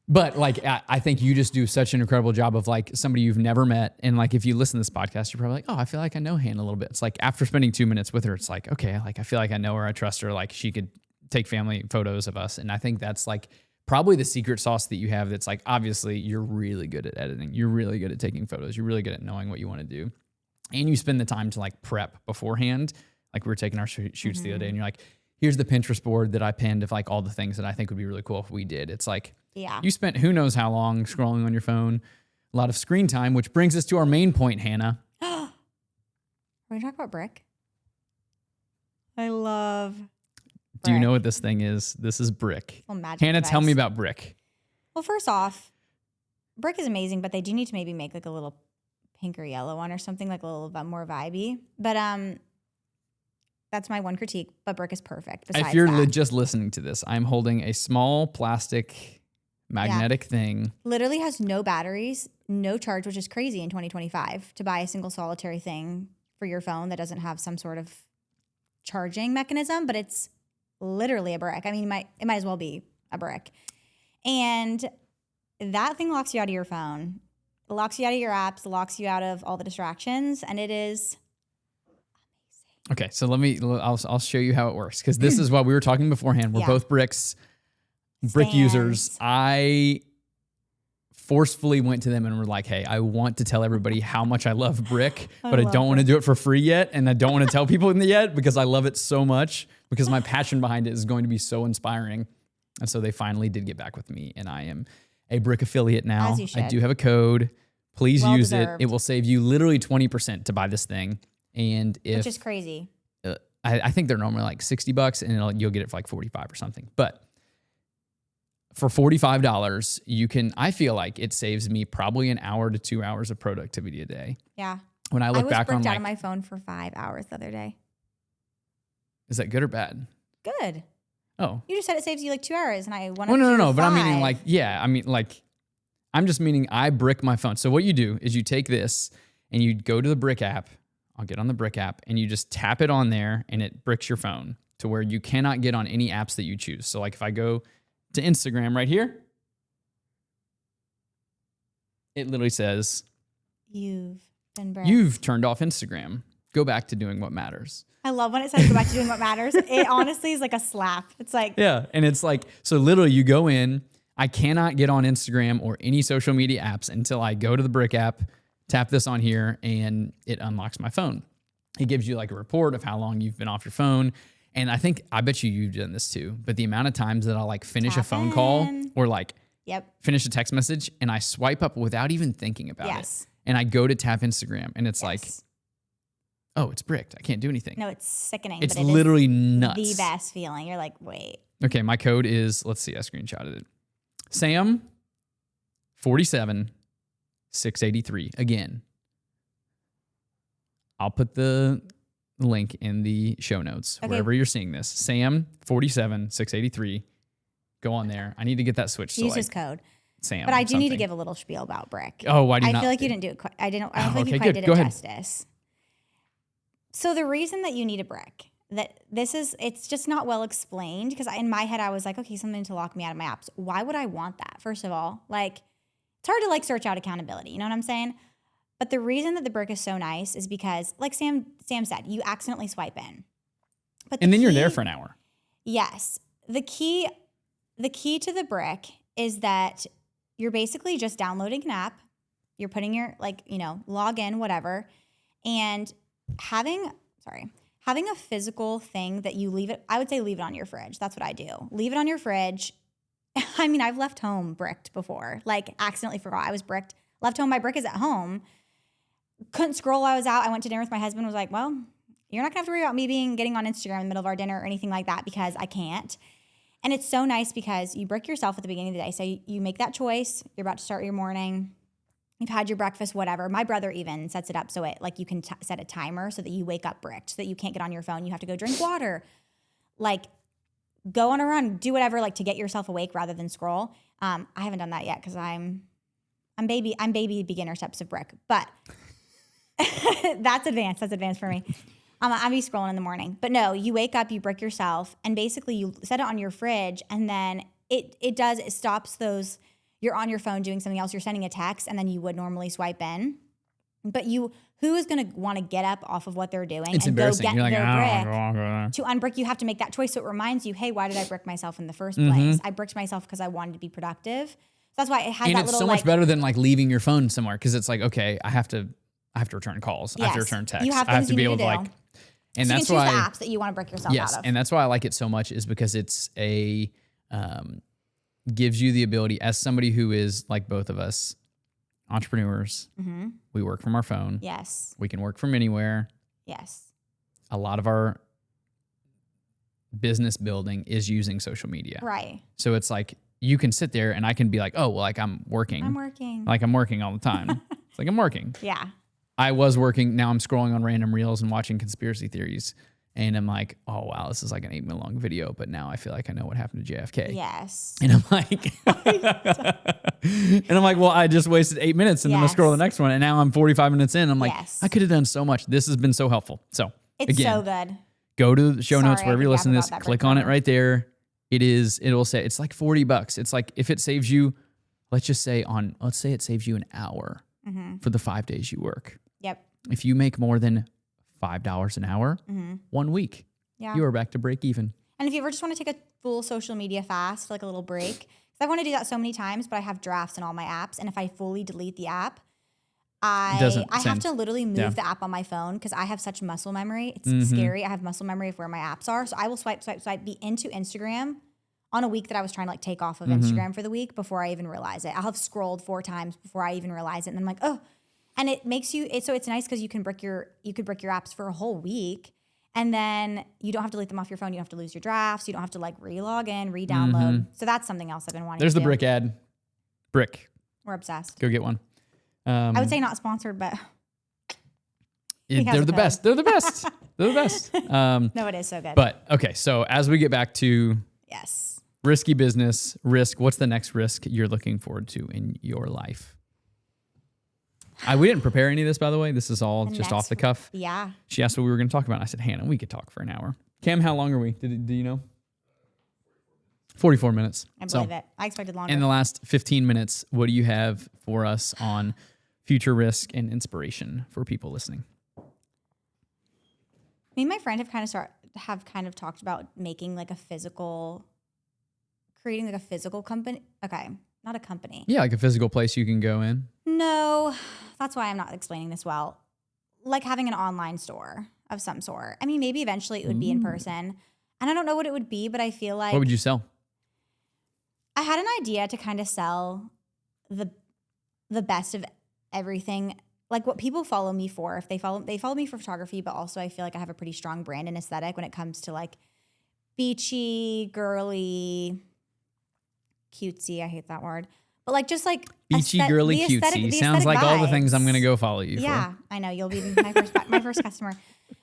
but like, I think you just do such an incredible job of like somebody you've never met. And like, if you listen to this podcast, you're probably like, oh, I feel like I know Hannah a little bit. It's like after spending 2 minutes with her, it's like, okay, like I feel like I know her. I trust her. Like she could take family photos of us. And I think that's like probably the secret sauce that you have. That's like, obviously you're really good at editing. You're really good at taking photos. You're really good at knowing what you want to do. And you spend the time to like prep beforehand. Like we were taking our shoots the other day and you're like, here's the Pinterest board that I pinned of like all the things that I think would be really cool if we did. It's like, you spent who knows how long scrolling on your phone, a lot of screen time, which brings us to our main point, Hannah. Are we talking about brick? I love brick. Do you know what this thing is? This is brick. Magic Hannah, device. tell me about brick. Well, first off, brick is amazing, but they do need to maybe make like a little pink or yellow one or something, like a little bit more vibey. But that's my one critique. But brick is perfect. If you're just listening to this, I'm holding a small plastic magnetic thing. Literally has no batteries, no charge, which is crazy in 2025 to buy a single solitary thing for your phone that doesn't have some sort of charging mechanism, but it's literally a brick. I mean, it might as well be a brick. And that thing locks you out of your phone. It locks you out of your apps, locks you out of all the distractions, and it is amazing. Okay, so I'll show you how it works, because this is what we were talking beforehand. We're both brick users. I forcefully went to them and were like, hey, I want to tell everybody how much I love brick, but I don't want to do it for free yet, and I don't want to tell people yet because I love it so much, because my passion behind it is going to be so inspiring. And so they finally did get back with me, and I am a brick affiliate now. As you should. I do have a code. Please use it. Well-deserved. It will save you literally 20% to buy this thing. And which is crazy. I think they're normally like $60 and you'll get it for like 45 or something. But for $45, I feel like it saves me probably an hour to 2 hours of productivity a day. Yeah. When I look back on bricked out of my phone for 5 hours the other day. Is that good or bad? Good. Oh. You just said it saves you like 2 hours, and I went Well, up to no. 5. But I'm meaning like, yeah, I'm just meaning I brick my phone. So what you do is you take this and you go to the brick app. I'll get on the brick app and you just tap it on there and it bricks your phone to where you cannot get on any apps that you choose. So like if I go to Instagram right here, it literally says, You've been bricked. You've turned off Instagram. Go back to doing what matters. I love when it says go back to doing what matters. It honestly is like a slap. It's like, yeah. And it's like, so literally you go in, I cannot get on Instagram or any social media apps until I go to the brick app, tap this on here, and it unlocks my phone. It gives you like a report of how long you've been off your phone. And I bet you've done this too, but the amount of times that I'll like finish a phone call or like finish a text message and I swipe up without even thinking about it. And I go to tap Instagram and it's like, oh, it's bricked. I can't do anything. No, it's sickening. It's literally nuts. The best feeling. You're like, wait. Okay, my code is, let's see, I screenshotted it. Sam 47 683. Again, I'll put the link in the show notes wherever you're seeing this. Sam 47 683. Go on there. I need to get that switched. Use his code. Sam. But I do need to give a little spiel about brick. Oh, why do you I not? feel like you didn't do it. I don't feel like you quite did it justice. So the reason that you need a brick, it's just not well explained, because in my head I was like, okay, something to lock me out of my apps. Why would I want that? First of all, like, it's hard to like search out accountability. You know what I'm saying? But the reason that the brick is so nice is because, like Sam said, you accidentally swipe in. But then you're there for an hour. Yes. The key to the brick is that you're basically just downloading an app. You're putting your log in, whatever, and having a physical thing that you leave it. I would say leave it on your fridge. That's what I do. Leave it on your fridge. I mean, I've left home bricked before, like accidentally forgot I was bricked. Left home, my brick is at home. Couldn't scroll while I was out. I went to dinner with my husband, was like, well, you're not gonna have to worry about me getting on Instagram in the middle of our dinner or anything like that, because I can't. And it's so nice because you brick yourself at the beginning of the day. So you make that choice. You're about to start your morning. You've had your breakfast, whatever. My brother even sets it up so it you can set a timer so that you wake up bricked, so that you can't get on your phone. You have to go drink water, like go on a run, do whatever, like to get yourself awake rather than scroll. I haven't done that yet because I'm baby beginner steps of brick, but that's advanced. That's advanced for me. I'll be scrolling in the morning. But no, you wake up, you brick yourself, and basically you set it on your fridge, and then it stops those, you're on your phone doing something else, you're sending a text, and then you would normally swipe in. But who is going to want to get up off of what they're doing and go get their brick? To unbrick, you have to make that choice. So it reminds you, hey, why did I brick myself in the first place? I bricked myself because I wanted to be productive. So that's why it has that little, it's so much better than like leaving your phone somewhere, because it's like, okay, I have to return calls. I have to return texts. I have to be able to like, and so that's why you can choose the apps that you want to brick yourself out of. And that's why I like it so much, is because it's gives you the ability, as somebody who is like both of us, entrepreneurs. We work from our phone. Yes. We can work from anywhere. Yes. A lot of our business building is using social media. Right. So it's like you can sit there and I can be like, oh, well, like I'm working. Like I'm working all the time. It's like I'm working. Yeah. I was working. Now I'm scrolling on random reels and watching conspiracy theories. And I'm like, oh, wow, this is like an 8-minute long video. But now I feel like I know what happened to JFK. Yes. And I'm like, well, I just wasted 8 minutes and then I scroll the next one. And now I'm 45 minutes in. I'm like, I could have done so much. This has been so helpful. So it's so good. Go to the show notes wherever you listen to this. Click on it right there. It'll say it's like $40. It's like if it saves you, let's say it saves you an hour for the 5 days you work. Yep. If you make more than $5 an hour, 1 week, you are back to break even. And if you ever just want to take a full social media fast, like a little break, because I want to do that so many times, but I have drafts in all my apps, and if I fully delete the app, I have to literally move the app on my phone because I have such muscle memory. It's scary. I have muscle memory of where my apps are, so I will swipe, be into Instagram on a week that I was trying to like take off of Instagram for the week before I even realize it. I'll have scrolled 4 times before I even realize it, and then I'm like, oh. And it makes you, so it's nice because you could brick your apps for a whole week, and then you don't have to delete them off your phone. You don't have to lose your drafts. You don't have to like re-log in, re-download. So that's something else I've been wanting There's to the do. brick ad. Brick. We're obsessed. Go get one. I would say not sponsored, but they're the best. They're the best. They're the best. no, it is so good. But okay, so as we get back to risky business, risk, what's the next risk you're looking forward to in your life? We didn't prepare any of this, by the way. This is all just off the cuff. Yeah. She asked what we were going to talk about. I said, Hannah, we could talk for an hour. Cam, how long are we? Do you know? 44 minutes. I believe it. I expected longer. In the last 15 minutes, what do you have for us on future risk and inspiration for people listening? Me and my friend have kind of talked about making like creating like a physical company. Okay, not a company. Yeah, like a physical place you can go in. No, that's why I'm not explaining this well. Like having an online store of some sort. I mean, maybe eventually it would be in person. And I don't know what it would be, but I feel like... What would you sell? I had an idea to kind of sell the best of everything. Like what people follow me for. If they follow me for photography, but also I feel like I have a pretty strong brand and aesthetic when it comes to like beachy, girly, cutesy. I hate that word. But like just like beachy, girly, cutesy. Sounds like all the things I'm going to go follow you for. Yeah, I know. You'll be my first customer.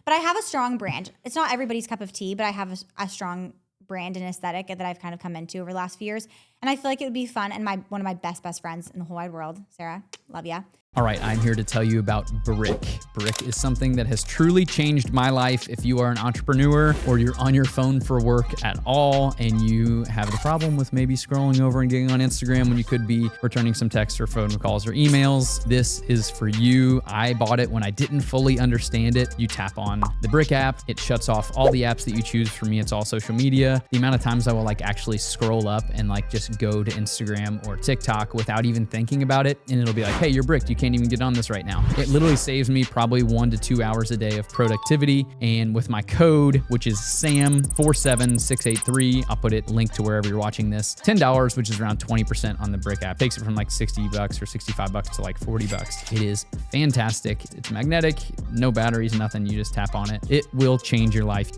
But I have a strong brand. It's not everybody's cup of tea, but I have a strong brand and aesthetic that I've kind of come into over the last few years. And I feel like it would be fun. And one of my best friends in the whole wide world, Sarah, love ya. All right, I'm here to tell you about Brick. Brick is something that has truly changed my life. If you are an entrepreneur or you're on your phone for work at all and you have a problem with maybe scrolling over and getting on Instagram when you could be returning some texts or phone calls or emails, this is for you. I bought it when I didn't fully understand it. You tap on the Brick app. It shuts off all the apps that you choose. For me, it's all social media. The amount of times I will like actually scroll up and like just go to Instagram or TikTok without even thinking about it. And it'll be like, hey, you're bricked. You can't even get on this right now. It literally saves me probably 1 to 2 hours a day of productivity. And with my code, which is SAM47683, I'll put it linked to wherever you're watching this, $10, which is around 20% on the Brick app. Takes it from like $60 or $65 to like $40. It is fantastic. It's magnetic, no batteries, nothing. You just tap on it. It will change your life.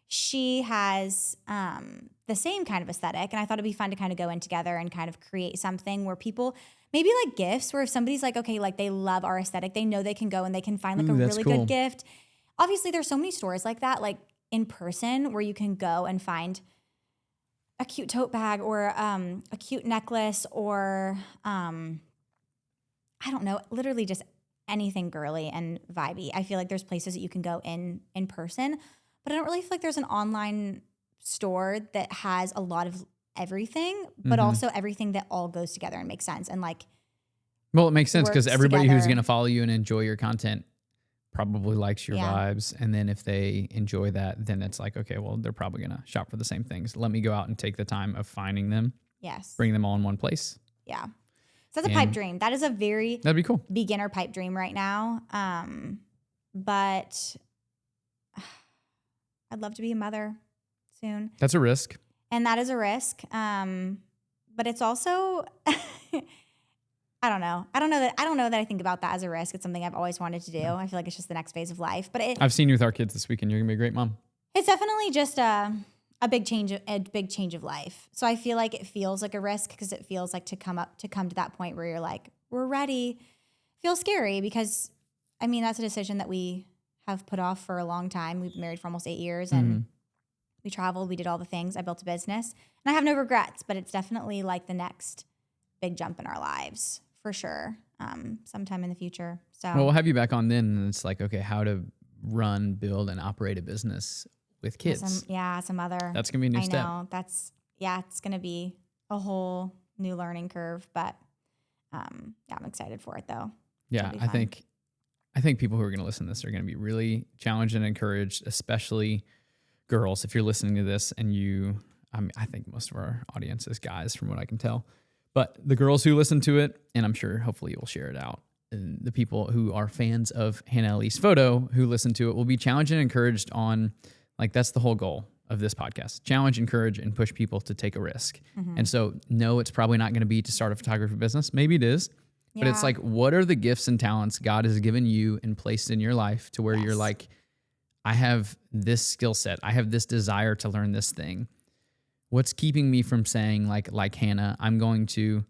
She has the same kind of aesthetic, and I thought it'd be fun to kind of go in together and kind of create something where people, maybe like gifts, where if somebody's like, okay, like they love our aesthetic, they know they can go and they can find like a really good gift. Obviously, there's so many stores like that, like in person, where you can go and find a cute tote bag or a cute necklace or I don't know, literally just anything girly and vibey. I feel like there's places that you can go in person, but I don't really feel like there's an online store that has a lot of everything, but also everything that all goes together and makes sense. And like, well, it makes sense because everybody together. who's going to follow you and enjoy your content probably likes your vibes. And then if they enjoy that, then it's like, okay, well, they're probably going to shop for the same things. Let me go out and take the time of finding them. Yes. Bring them all in one place. Yeah. So that's a pipe dream. That is a very that'd be cool beginner pipe dream right now. But I'd love to be a mother soon. That's a risk. And that is a risk. But it's also, I don't know that I think about that as a risk. It's something I've always wanted to do. I feel like it's just the next phase of life. But I've seen you with our kids this weekend. You're gonna be a great mom. It's definitely just a big change of life. So I feel like it feels like a risk because it feels like to come to that point where you're like, we're ready. Feels scary because I mean that's a decision that we have put off for a long time. We've been married for almost 8 years and we traveled, we did all the things. I built a business and I have no regrets, but it's definitely like the next big jump in our lives for sure. Sometime in the future. So well, we'll have you back on then. And it's like, okay, how to run, build, and operate a business with kids. As a mother. That's going to be a new step. I know. It's going to be a whole new learning curve, but I'm excited for it though. Yeah, I think people who are going to listen to this are going to be really challenged and encouraged, especially girls. If you're listening to this and I think most of our audience is guys from what I can tell, but the girls who listen to it, and I'm sure hopefully you'll share it out, and the people who are fans of Hannah Elise Photo who listen to it will be challenged and encouraged on, like, that's the whole goal of this podcast. Challenge, encourage, and push people to take a risk. And so, no, it's probably not going to be to start a photography business. Maybe it is. But it's like, what are the gifts and talents God has given you and placed in your life to where you're like, I have this skill set. I have this desire to learn this thing. What's keeping me from saying like Hannah, I'm going to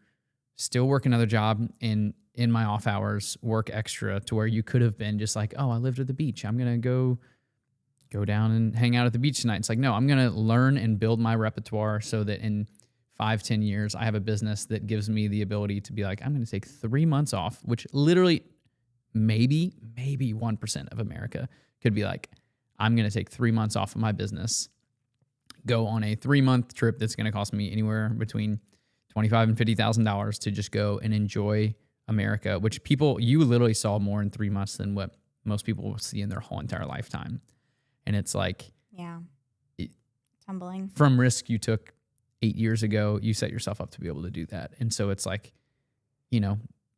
still work another job and in my off hours work extra, to where you could have been just like, oh, I lived at the beach, I'm going to go down and hang out at the beach tonight. It's like, no, I'm going to learn and build my repertoire so that in 5-10 years, I have a business that gives me the ability to be like, I'm going to take 3 months off, which literally maybe 1% of America could be like, I'm going to take 3 months off of my business, go on a 3-month trip that's going to cost me anywhere between $25,000 and $50,000 to just go and enjoy America, which you literally saw more in 3 months than what most people will see in their whole entire lifetime. And it's like, humbling. From risk you took 8 years ago, you set yourself up to be able to do that. And so it's like,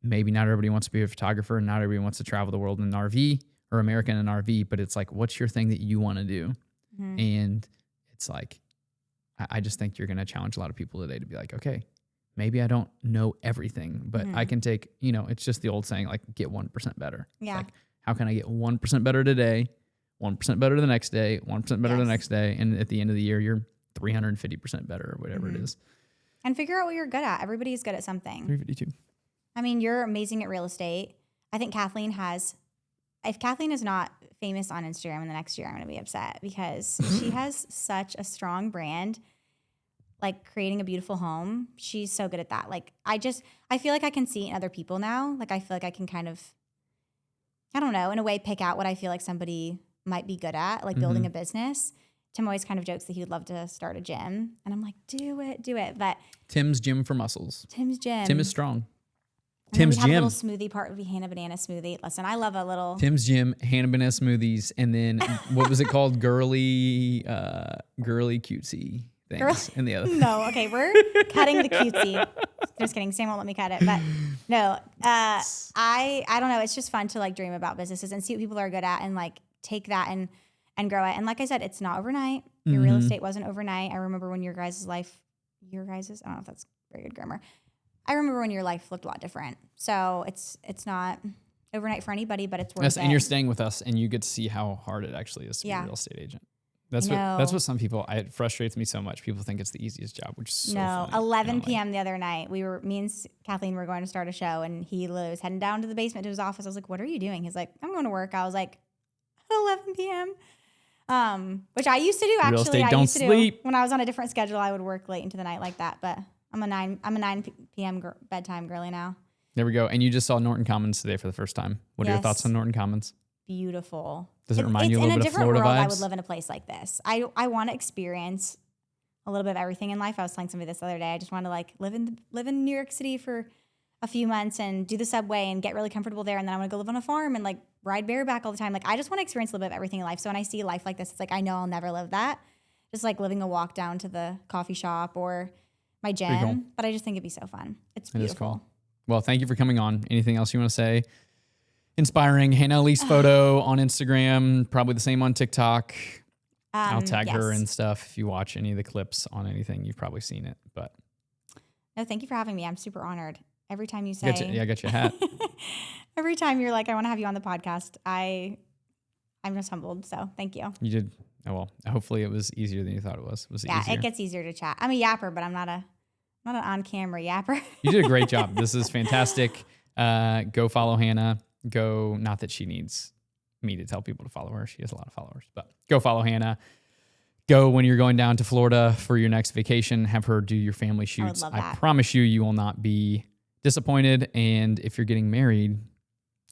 maybe not everybody wants to be a photographer and not everybody wants to travel the world in an RV or America in an RV, but it's like, what's your thing that you want to do? Mm-hmm. And it's like, I just think you're going to challenge a lot of people today to be like, okay, maybe I don't know everything, but I can take, it's just the old saying, like, get 1% better. Yeah. It's like, how can I get 1% better today, 1% better the next day, 1% better the next day, and at the end of the year, you're 350% better or whatever it is. And figure out what you're good at. Everybody's good at something. 352. I mean, you're amazing at real estate. I think if Kathleen is not famous on Instagram in the next year, I'm going to be upset, because she has such a strong brand, like creating a beautiful home. She's so good at that. Like, I feel like I can see in other people now. Like, I feel like I can kind of, I don't know, in a way pick out what I feel like somebody might be good at, like building a business. Tim always kind of jokes that he would love to start a gym. And I'm like, do it. But Tim's Gym for Muscles. Tim's Gym. Tim is strong. And Tim's Gym. A little smoothie part would be Hannah Banana Smoothie. Listen, I love a little. Tim's Gym, Hannah Banana Smoothies, and then what was it called? Girly cutesy things. And the other. No, okay, we're cutting the cutesy. Just kidding. Sam won't let me cut it. But no, I don't know. It's just fun to like dream about businesses and see what people are good at and like take that and grow it. And like I said, it's not overnight. Your real estate wasn't overnight. I remember when I don't know if that's very good grammar. I remember when your life looked a lot different. So it's not overnight for anybody, but it's worth it. And you're staying with us, and you get to see how hard it actually is to be a real estate agent. That's what some people, it frustrates me so much. People think it's the easiest job, which is so funny. 11 p.m. the other night, me and Kathleen were going to start a show, and he literally was heading down to the basement to his office. I was like, what are you doing? He's like, I'm going to work. I was like, 11 p.m. Which I used to do, actually. Real estate, don't sleep. When I was on a different schedule, I would work late into the night like that. But I'm a 9 p.m. bedtime girly now. There we go. And you just saw Norton Commons today for the first time. What are your thoughts on Norton Commons? Beautiful. Does it remind you a little bit of Florida vibes? In a different world, I would live in a place like this. I want to experience a little bit of everything in life. I was telling somebody this the other day. I just want to like live in New York City for a few months and do the subway and get really comfortable there. And then I want to go live on a farm and like ride bareback all the time. Like, I just want to experience a little bit of everything in life. So when I see life like this, it's like, I know I'll never live that. Just like living a walk down to the coffee shop or my gym. Cool. But I just think it'd be so fun. It's beautiful. It is cool. Well, thank you for coming on. Anything else you want to say? Inspiring. Hannah Elise Photo on Instagram, probably the same on TikTok. I'll tag her and stuff. If you watch any of the clips on anything, you've probably seen it. But no, thank you for having me. I'm super honored. Every time you say, I got your hat. Every time you're like, I want to have you on the podcast, I'm just humbled. So thank you. You did. Oh, well, hopefully it was easier than you thought it was. Yeah, easier? It gets easier to chat. I'm a yapper, but I'm not an on-camera yapper. You did a great job. This is fantastic. Go follow Hannah. Go, not that she needs me to tell people to follow her. She has a lot of followers, but go follow Hannah. Go when you're going down to Florida for your next vacation. Have her do your family shoots. I promise you will not be disappointed. And if you're getting married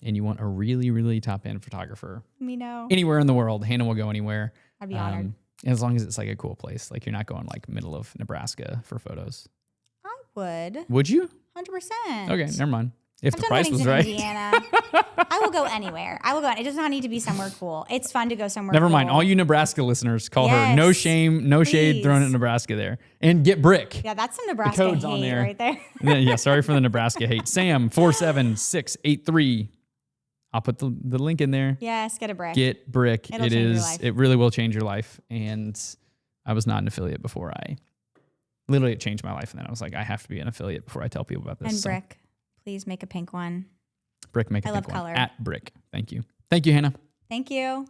and you want a really, really top-end photographer, let me know. Anywhere in the world, Hannah will go anywhere. I'd be honored. As long as it's like a cool place. Like, you're not going like middle of Nebraska for photos. I would. Would you? 100%. Okay, never mind. If the price was right. Indiana. I will go anywhere. It does not need to be somewhere cool. It's fun to go somewhere Never mind. All you Nebraska listeners, call her. No shame, no shade thrown at Nebraska there. And get brick. Yeah, that's some Nebraska hate on there. Right there. Yeah, sorry for the Nebraska hate. Sam, 47683. I'll put the link in there. Yes, get a brick. Get brick. It'll change your life. It really will change your life. And I was not an affiliate before. Literally it changed my life. And then I was like, I have to be an affiliate before I tell people about this. And brick. Please make a pink one. Brick, make a I pink love one. color. At Brick. Thank you. Thank you, Hannah. Thank you.